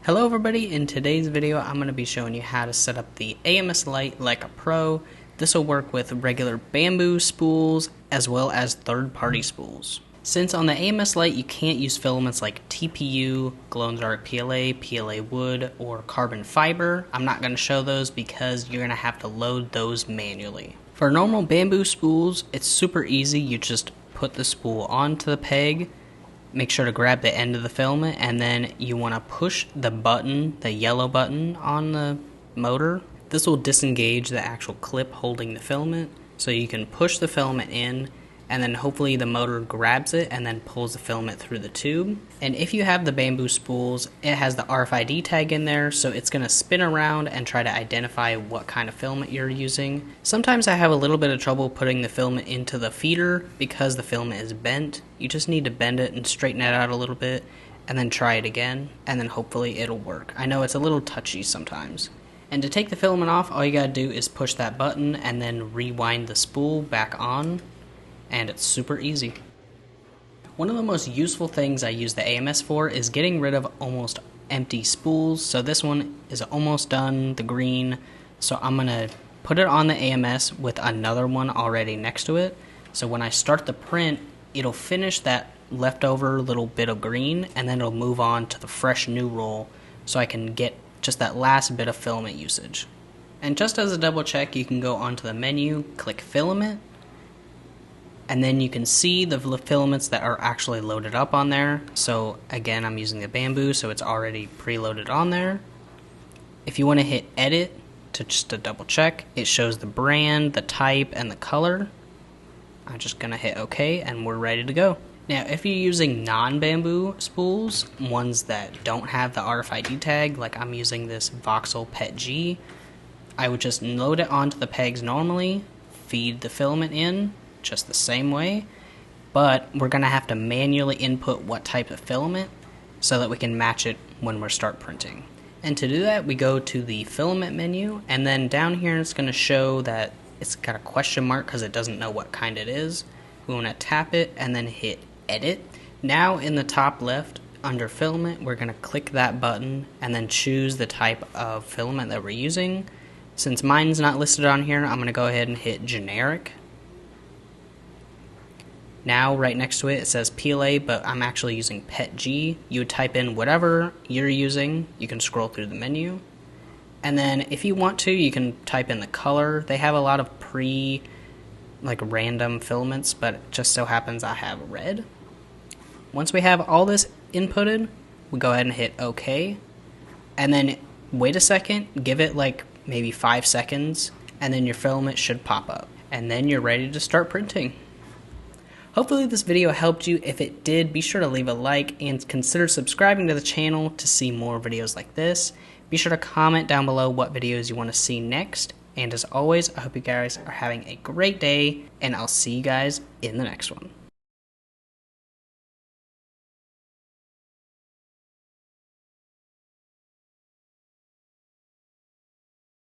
Hello everybody, in today's video I'm going to be showing you how to set up the AMS Lite like a pro. This will work with regular Bambu spools as well as third-party spools. Since on the AMS Lite you can't use filaments like TPU, glow-in-the-dark PLA, PLA wood, or carbon fiber, I'm not going to show those because you're going to have to load those manually. For normal Bambu spools, it's super easy. You just put the spool onto the peg, make sure to grab the end of the filament, and then you want to push the button, the yellow button on the motor. This will disengage the actual clip holding the filament, so you can push the filament in, and then hopefully the motor grabs it and then pulls the filament through the tube. And if you have the Bambu spools, it has the RFID tag in there, so it's going to spin around and try to identify what kind of filament you're using. Sometimes I have a little bit of trouble putting the filament into the feeder because the filament is bent. You just need to bend it and straighten it out a little bit and then try it again, and then hopefully it'll work. I know it's a little touchy sometimes. And to take the filament off, all you gotta do is push that button and then rewind the spool back on, and it's super easy. One of the most useful things I use the AMS for is getting rid of almost empty spools. So this one is almost done, the green, so I'm gonna put it on the AMS with another one already next to it. So when I start the print, it'll finish that leftover little bit of green, and then it'll move on to the fresh new roll so I can get just that last bit of filament usage. And just as a double check, you can go onto the menu, click Filament, and then you can see the filaments that are actually loaded up on there. So again, I'm using the Bambu, so it's already preloaded on there. If you want to hit Edit to double check, it shows the brand, the type, and the color. I'm just gonna hit OK, and we're ready to go. Now, if you're using non-Bambu spools, ones that don't have the RFID tag, like I'm using this Voxel PET G, I would just load it onto the pegs normally, feed the filament in, just the same way, but we're going to have to manually input what type of filament so that we can match it when we start printing. And to do that, we go to the filament menu, and then down here it's going to show that it's got a question mark because it doesn't know what kind it is. We want to tap it and then hit Edit. Now in the top left under filament, we're going to click that button and then choose the type of filament that we're using. Since mine's not listed on here, I'm going to go ahead and hit Generic. Now, right next to it, it says PLA, but I'm actually using PET G. You would type in whatever you're using. You can scroll through the menu. And then, if you want to, you can type in the color. They have a lot of random filaments, but it just so happens I have red. Once we have all this inputted, we go ahead and hit OK. And then, wait a second, give it maybe 5 seconds, and then your filament should pop up. And then you're ready to start printing. Hopefully this video helped you. If it did, be sure to leave a like and consider subscribing to the channel to see more videos like this. Be sure to comment down below what videos you want to see next. And as always, I hope you guys are having a great day, and I'll see you guys in the next one.